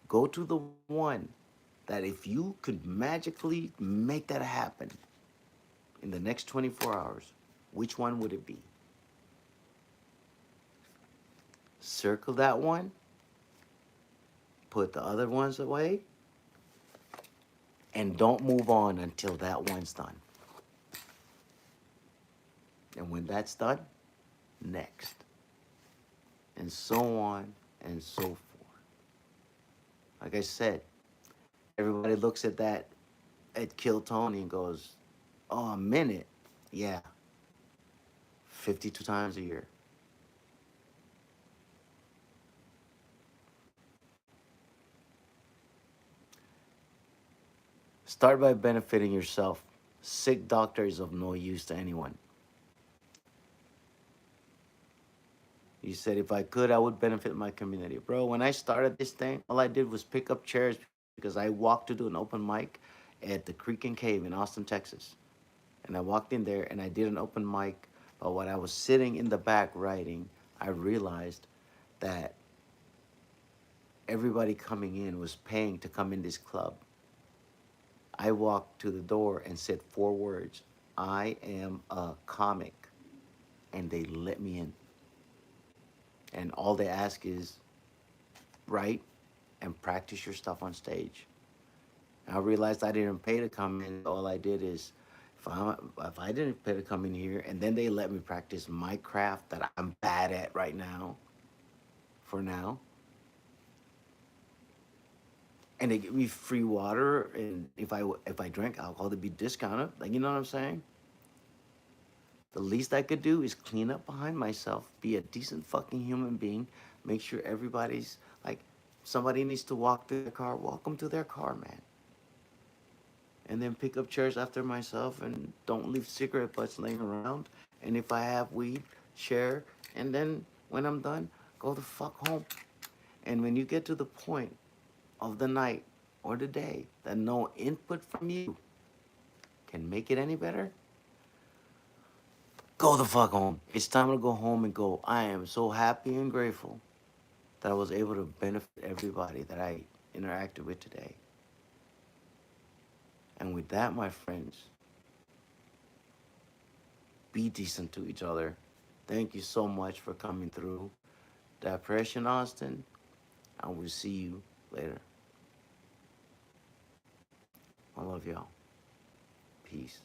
go to the one that if you could magically make that happen in the next 24 hours, which one would it be? Circle that one, put the other ones away, and don't move on until that one's done. And when that's done, next. And so on and so forth. Like I said, everybody looks at that, at Kill Tony and goes, oh, a minute? Yeah, 52 times a year. Start by benefiting yourself. Sick doctor is of no use to anyone. You said if I could, I would benefit my community. Bro, when I started this thing, all I did was pick up chairs because I walked to do an open mic at the Creek and Cave in Austin, Texas. And I walked in there and I did an open mic. But when I was sitting in the back writing, I realized that everybody coming in was paying to come in this club. I walked to the door and said four words: I am a comic. And they let me in. And all they ask is write and practice your stuff on stage. And I realized I didn't pay to come in. All I did is, if I didn't pay to come in here, and then they let me practice my craft that I'm bad at right now, for now, and they give me free water, and if I drank alcohol, they'd be discounted. Like, you know what I'm saying? The least I could do is clean up behind myself, be a decent fucking human being, make sure everybody's like, somebody needs to walk through their car, walk them to their car, man. And then pick up chairs after myself and don't leave cigarette butts laying around. And if I have weed, share. And then when I'm done, go the fuck home. And when you get to the point of the night or the day that no input from you can make it any better, go the fuck home. It's time to go home and go, I am so happy and grateful that I was able to benefit everybody that I interacted with today. And with that, my friends, be decent to each other. Thank you so much for coming through. Depression Austin, I will see you later. I love y'all. Peace.